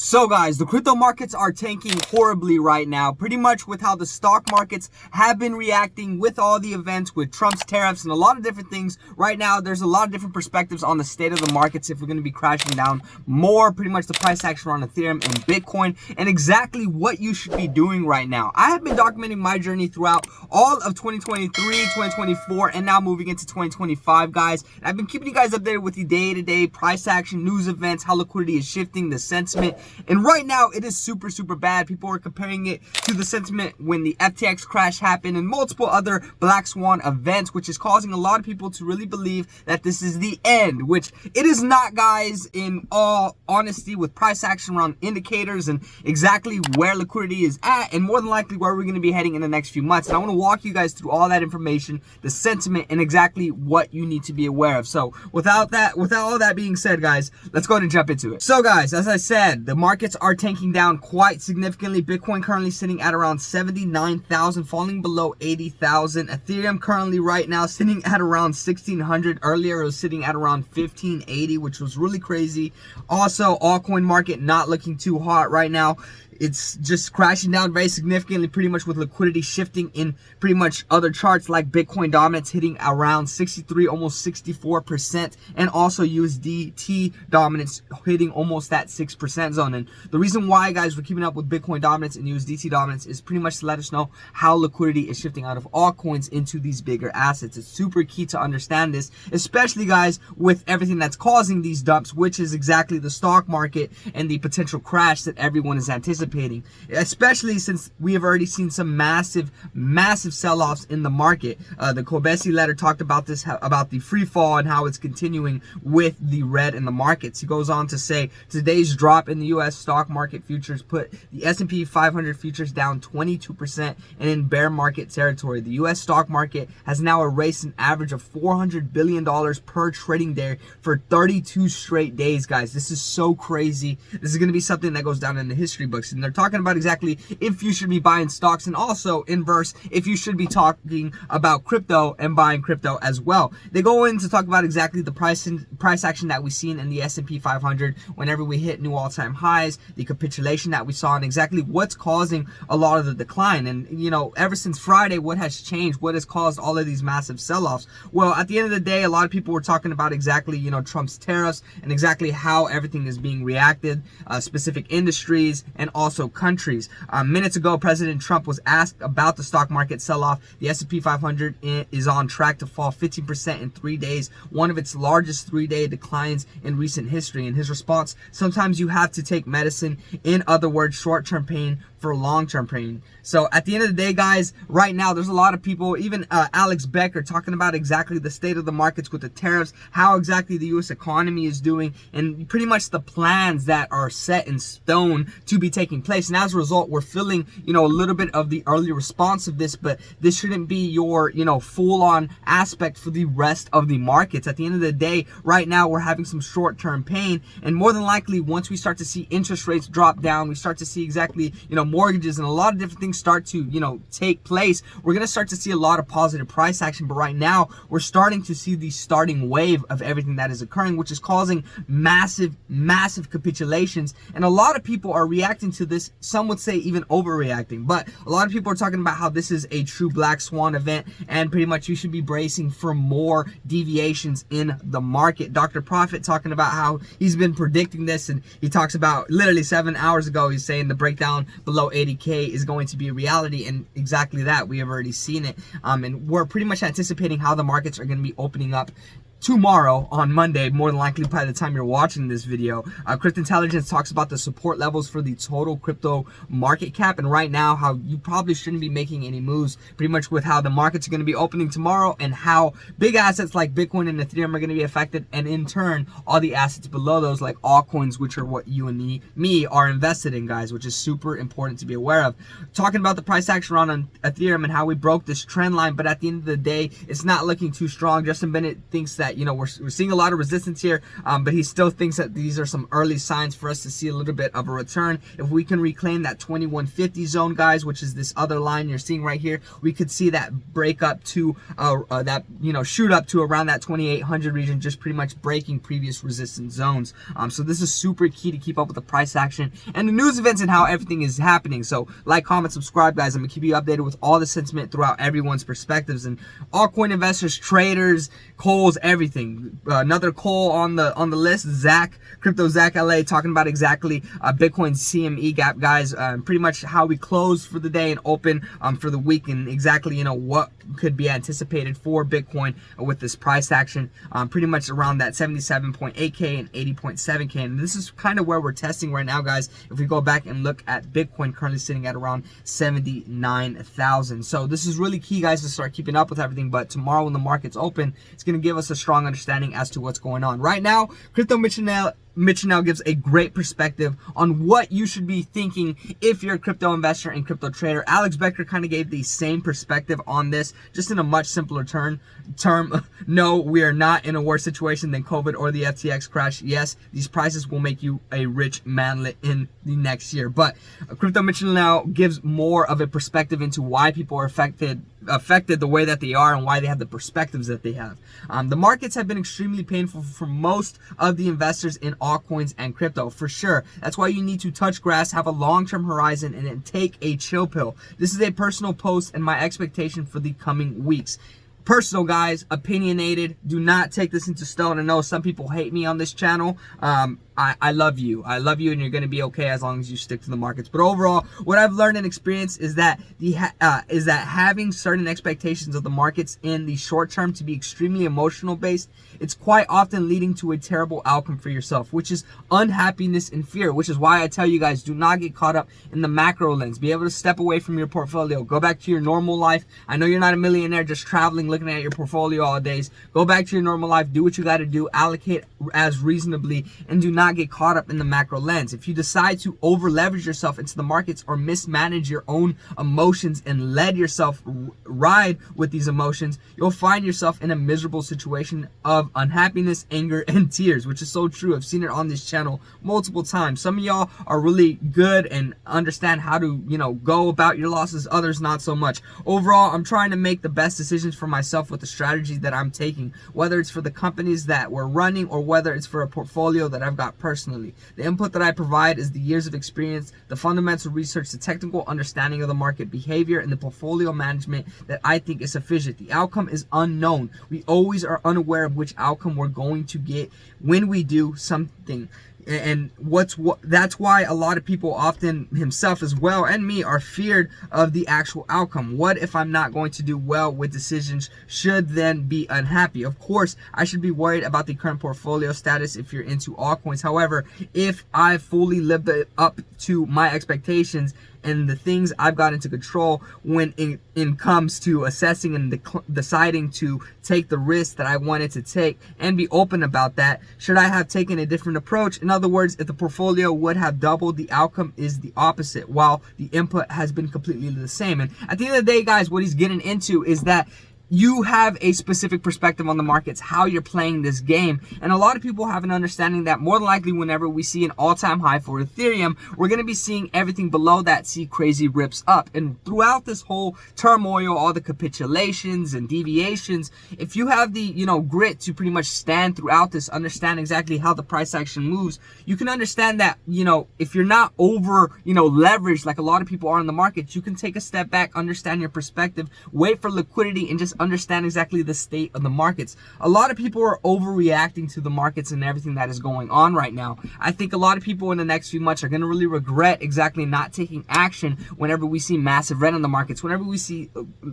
So guys, the crypto markets are tanking horribly right now, pretty much with how the stock markets have been reacting with all the events with Trump's tariffs and a lot of different things. Right now, there's a lot of different perspectives on the state of the markets if we're going to be crashing down more, pretty much the price action on Ethereum and Bitcoin, and exactly what you should be doing right now. I have been documenting my journey throughout all of 2023, 2024, and now moving into 2025, guys. And I've been keeping you guys updated with the day-to-day price action, news events, how liquidity is shifting, the sentiment. And right now, it is super bad. People are comparing it to the sentiment when the FTX crash happened and multiple other black swan events, which is causing a lot of people to really believe that this is the end, which it is not, guys, in all honesty, with price action around indicators and exactly where liquidity is at and more than likely where we're going to be heading in the next few months. And I want to walk you guys through all that information, the sentiment, and exactly what you need to be aware of. So without all that being said, guys, let's go ahead and jump into it. So guys, as I said, the markets are tanking down quite significantly. Bitcoin currently sitting at around 79,000, falling below 80,000. Ethereum currently right now sitting at around 1,600. Earlier it was sitting at around 1,580, which was really crazy. Also, altcoin market not looking too hot right now. It's just crashing down very significantly, pretty much with liquidity shifting in pretty much other charts like Bitcoin dominance hitting around 63, almost 64%, and also USDT dominance hitting almost that 6% zone. And the reason why, guys, we're keeping up with Bitcoin dominance and USDT dominance is pretty much to let us know how liquidity is shifting out of altcoins into these bigger assets. It's super key to understand this, especially, guys, with everything that's causing these dumps, which is exactly the stock market and the potential crash that everyone is anticipating. Especially since we have already seen some massive sell-offs in the market. The Kobesi letter talked about this, about the free fall and how it's continuing with the red in the markets. He goes on to say today's drop in the US stock market futures put the S&P 500 futures down 22% and in bear market territory. The US stock market has now erased an average of $400 billion per trading day for 32 straight days, guys. This is so crazy. This is going to be something that goes down in the history books. And they're talking about exactly if you should be buying stocks, and also inverse, if you should be talking about crypto and buying crypto as well. They go in to talk about exactly the price action that we've seen in the S&P 500 whenever we hit new all-time highs, the capitulation that we saw, and exactly what's causing a lot of the decline. And, you know, ever since Friday, what has changed? What has caused all of these massive sell-offs? Well, at the end of the day, a lot of people were talking about exactly, you know, Trump's tariffs and exactly how everything is being reacted, specific industries, and also countries. Minutes ago, President Trump was asked about the stock market sell-off. The S&P 500 is on track to fall 15% in 3 days, one of its largest 3-day declines in recent history. And his response, sometimes you have to take medicine, in other words, short-term pain for long-term pain. So at the end of the day, guys, right now there's a lot of people, even Alex Becker, talking about exactly the state of the markets with the tariffs, how exactly the U.S. economy is doing, and pretty much the plans that are set in stone to be taking place. And as a result, we're feeling, you know, a little bit of the early response of this, but this shouldn't be your, you know, full-on aspect for the rest of the markets. At the end of the day, right now we're having some short-term pain, and more than likely, once we start to see interest rates drop down, we start to see exactly, you know, mortgages and a lot of different things start to, you know, take place, we're going to start to see a lot of positive price action. But right now we're starting to see the starting wave of everything that is occurring, which is causing massive capitulations. And a lot of people are reacting to this, some would say even overreacting, but a lot of people are talking about how this is a true black swan event and pretty much you should be bracing for more deviations in the market. Dr. Profit talking about how he's been predicting this, and he talks about literally 7 hours ago, he's saying the breakdown below 80K is going to be a reality, and exactly that, we have already seen it. And we're pretty much anticipating how the markets are going to be opening up tomorrow on Monday, more than likely by the time you're watching this video. Crypto Intelligence talks about the support levels for the total crypto market cap, and right now how you probably shouldn't be making any moves, pretty much with how the markets are going to be opening tomorrow and how big assets like Bitcoin and Ethereum are going to be affected, and in turn all the assets below those like altcoins, which are what you and me are invested in, guys, which is super important to be aware of. Talking about the price action on Ethereum and how we broke this trend line, but at the end of the day it's not looking too strong. Justin Bennett thinks that that, you know, we're seeing a lot of resistance here, but he still thinks that these are some early signs for us to see a little bit of a return. If we can reclaim that 2150 zone, guys, which is this other line you're seeing right here, we could see that break up to that, you know, shoot up to around that 2800 region, just pretty much breaking previous resistance zones. So this is super key to keep up with the price action and the news events and how everything is happening. So like, comment, subscribe, guys. I'm gonna keep you updated with all the sentiment throughout everyone's perspectives and altcoin investors, traders, Coles, everything. Another Cole on the list, Zach, Crypto Zach LA, talking about exactly Bitcoin's CME gap, guys. Pretty much how we closed for the day and open for the week, and exactly, you know, what could be anticipated for Bitcoin with this price action, pretty much around that 77.8k and 80.7k. And this is kind of where we're testing right now, guys. If we go back and look at Bitcoin, currently sitting at around 79,000. So this is really key, guys, to start keeping up with everything. But tomorrow when the markets open, it's going to give us a strong understanding as to what's going on. Right now, Crypto Mitchell gives a great perspective on what you should be thinking if you're a crypto investor and crypto trader. Alex Becker kind of gave the same perspective on this, just in a much simpler term. No, we are not in a worse situation than COVID or the FTX crash. Yes, these prices will make you a rich manlet in the next year. But Crypto Mitchell now gives more of a perspective into why people are affected the way that they are and why they have the perspectives that they have. The markets have been extremely painful for most of the investors in altcoins and crypto, for sure. That's why you need to touch grass, have a long-term horizon, and then take a chill pill. This is a personal post and my expectation for the coming weeks. Personal, guys, opinionated. Do not take this into stone. I know some people hate me on this channel. I love you. I love you, and you're going to be okay as long as you stick to the markets. But overall, what I've learned and experienced is that having certain expectations of the markets in the short term to be extremely emotional based, it's quite often leading to a terrible outcome for yourself, which is unhappiness and fear, which is why I tell you guys, do not get caught up in the macro lens. Be able to step away from your portfolio. Go back to your normal life. I know you're not a millionaire just traveling, looking at your portfolio all days. Go back to your normal life. Do what you got to do. Allocate as reasonably, and do not get caught up in the macro lens. If you decide to over leverage yourself into the markets or mismanage your own emotions and let yourself ride with these emotions, you'll find yourself in a miserable situation of unhappiness, anger, and tears, which is so true. I've seen it on this channel multiple times. Some of y'all are really good and understand how to, you know, go about your losses. Others not so much. Overall, I'm trying to make the best decisions for myself with the strategy that I'm taking, whether it's for the companies that we're running or whether it's for a portfolio that I've got personally. The input that I provide is the years of experience, the fundamental research, the technical understanding of the market behavior, and the portfolio management that I think is sufficient. The outcome is unknown. We always are unaware of which outcome we're going to get when we do something. And that's why a lot of people, often himself as well and me, are feared of the actual outcome. What if I'm not going to do well with decisions? Should then be unhappy. Of course, I should be worried about the current portfolio status if you're into altcoins. However, if I fully lived up to my expectations and the things I've got into control when it comes to assessing and deciding to take the risk that I wanted to take and be open about that, should I have taken a different approach? In other words, if the portfolio would have doubled, the outcome is the opposite, while the input has been completely the same. And at the end of the day, guys, what he's getting into is that you have a specific perspective on the markets, how you're playing this game. And a lot of people have an understanding that more than likely whenever we see an all-time high for Ethereum, we're going to be seeing everything below that see crazy rips up. And throughout this whole turmoil, all the capitulations and deviations, if you have the, you know, grit to pretty much stand throughout this, understand exactly how the price action moves, you can understand that, you know, if you're not over, you know, leveraged like a lot of people are in the markets, you can take a step back, understand your perspective, wait for liquidity, and just understand exactly the state of the markets. A lot of people are overreacting to the markets and everything that is going on right now. I think a lot of people in the next few months are going to really regret exactly not taking action whenever we see massive red in the markets, whenever we see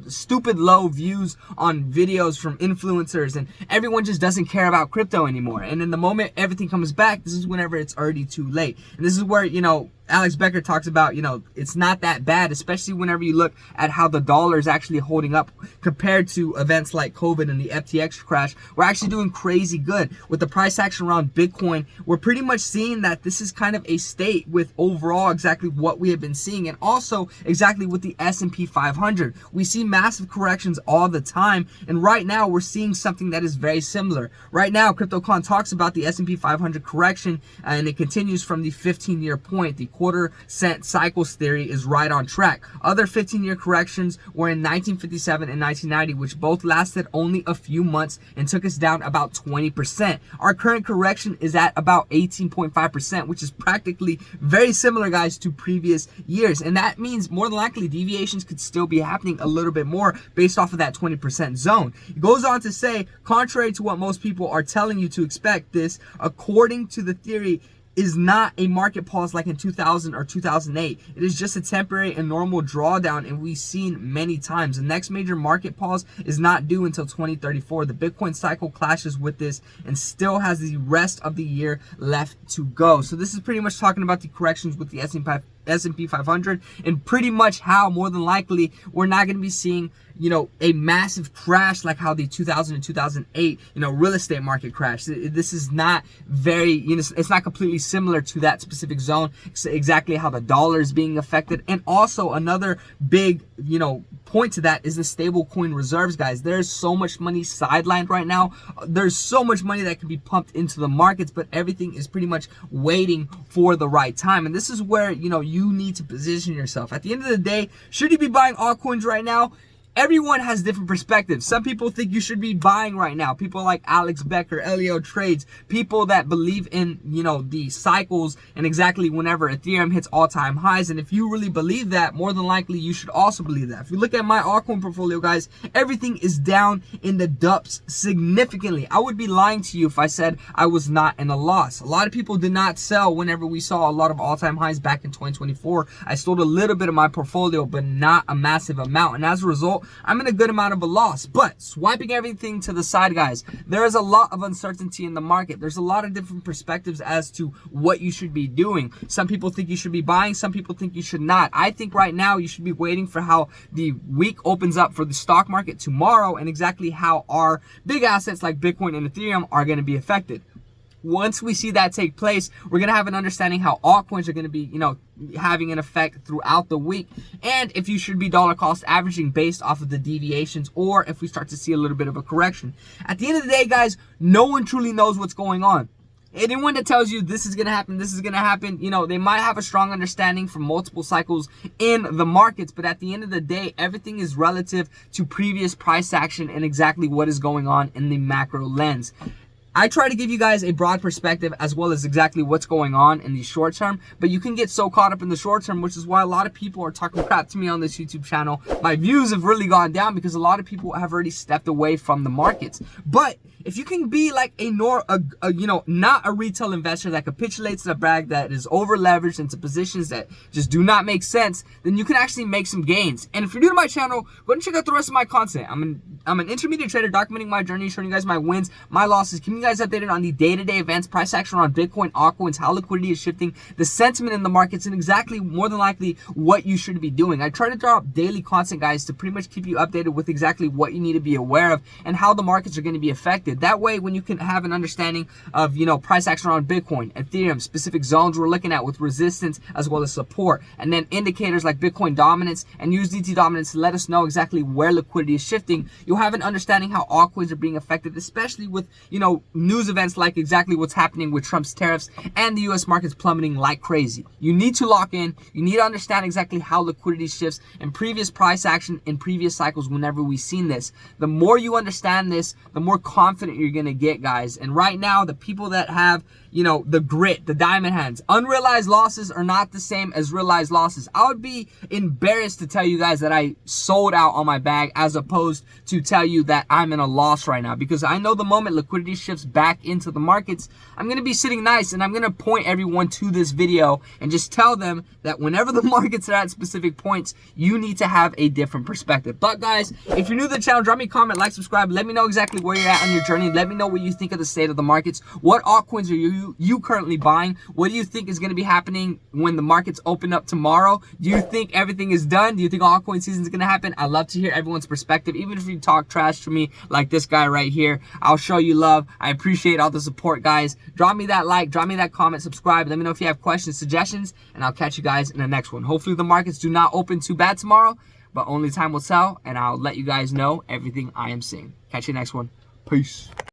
stupid low views on videos from influencers, and everyone just doesn't care about crypto anymore. And in the moment everything comes back, this is whenever it's already too late. And this is where, you know, Alex Becker talks about, it's not that bad, especially whenever you look at how the dollar is actually holding up compared to events like COVID and the FTX crash. We're actually doing crazy good with the price action around Bitcoin. We're pretty much seeing that this is kind of a state with overall exactly what we have been seeing, and also exactly with the S&P 500. We see massive corrections all the time, and right now we're seeing something that is very similar. Right now, CryptoCon talks about the S&P 500 correction, and it continues from the 15-year point. The quarter cent cycles theory is right on track. Other 15-year corrections were in 1957 and 1990, which both lasted only a few months and took us down about 20%. Our current correction is at about 18.5%, which is practically very similar, guys, to previous years. And that means more than likely deviations could still be happening a little bit more based off of that 20% zone. It goes on to say, contrary to what most people are telling you to expect, this, according to the theory, is not a market pause like in 2000 or 2008. It is just a temporary and normal drawdown, and we've seen many times. The next major market pause is not due until 2034. The Bitcoin cycle clashes with this and still has the rest of the year left to go. So this is pretty much talking about the corrections with the S&P 500, and pretty much how more than likely we're not going to be seeing a massive crash like how the 2000 and 2008 real estate market crashed. This is not very, it's not completely similar to that specific zone. It's exactly how the dollar is being affected. And also another big point to that is the stable coin reserves, guys. There's so much money sidelined right now. There's so much money that can be pumped into the markets, but everything is pretty much waiting for the right time. And this is where you need to position yourself. At the end of the day, should you be buying altcoins right now? Everyone has different perspectives. Some people think you should be buying right now. People like Alex Becker, Elio Trades, people that believe in, the cycles and exactly whenever Ethereum hits all-time highs. And if you really believe that, more than likely you should also believe that. If you look at my altcoin portfolio, guys, everything is down in the dumps significantly. I would be lying to you if I said I was not in a loss. A lot of people did not sell whenever we saw a lot of all-time highs back in 2024. I sold a little bit of my portfolio, but not a massive amount. And as a result, I'm in a good amount of a loss. But swiping everything to the side, guys, there is a lot of uncertainty in the market. There's a lot of different perspectives as to what you should be doing. Some people think you should be buying. Some people think you should not. I think right now you should be waiting for how the week opens up for the stock market tomorrow and exactly how our big assets like Bitcoin and Ethereum are going to be affected. Once we see that take place, we're going to have an understanding how altcoins are going to be, having an effect throughout the week, and if you should be dollar cost averaging based off of the deviations, or if we start to see a little bit of a correction. At the end of the day, guys, no one truly knows what's going on. Anyone that tells you this is going to happen, this is going to happen, they might have a strong understanding from multiple cycles in the markets, but at the end of the day, everything is relative to previous price action and exactly what is going on in the macro lens. I try to give you guys a broad perspective as well as exactly what's going on in the short term, but you can get so caught up in the short term, which is why a lot of people are talking crap to me on this YouTube channel. My views have really gone down because a lot of people have already stepped away from the markets. But if you can be like not a retail investor that capitulates the brag, that is over leveraged into positions that just do not make sense, then you can actually make some gains. And if you're new to my channel, go and check out the rest of my content. I'm an intermediate trader documenting my journey, showing you guys my wins, my losses, keeping you guys updated on the day-to-day events, price action around Bitcoin, altcoins, how liquidity is shifting, the sentiment in the markets, and exactly more than likely what you should be doing. I try to drop daily content, guys, to pretty much keep you updated with exactly what you need to be aware of and how the markets are going to be affected. That way, when you can have an understanding of, price action around Bitcoin, Ethereum, specific zones we're looking at with resistance as well as support, and then indicators like Bitcoin dominance and USDT dominance let us know exactly where liquidity is shifting. You'll have an understanding how altcoins are being affected, especially with, news events like exactly what's happening with Trump's tariffs and the US markets plummeting like crazy. You need to lock in. You need to understand exactly how liquidity shifts and previous price action in previous cycles whenever we've seen this. The more you understand this, the more confident you're going to get, guys. And right now, the people that have, the grit, the diamond hands, unrealized losses are not the same as realized losses. I would be embarrassed to tell you guys that I sold out on my bag as opposed to tell you that I'm in a loss right now, because I know the moment liquidity shifts back into the markets, I'm going to be sitting nice and I'm going to point everyone to this video and just tell them that whenever the markets are at specific points, you need to have a different perspective. But guys, if you're new to the channel, drop me a comment, like, subscribe. Let me know exactly where you're at on your journey. Let me know what you think of the state of the markets. What altcoins are you currently buying? What do you think is going to be happening when the markets open up tomorrow? Do you think everything is done? Do you think altcoin season is going to happen? I love to hear everyone's perspective. Even if you talk trash to me like this guy right here, I'll show you love. I appreciate all the support, guys. Drop me that like, drop me that comment, subscribe. Let me know if you have questions, suggestions, and I'll catch you guys in the next one. Hopefully the markets do not open too bad tomorrow, but only time will tell, and I'll let you guys know everything I am seeing. Catch you next one. Peace.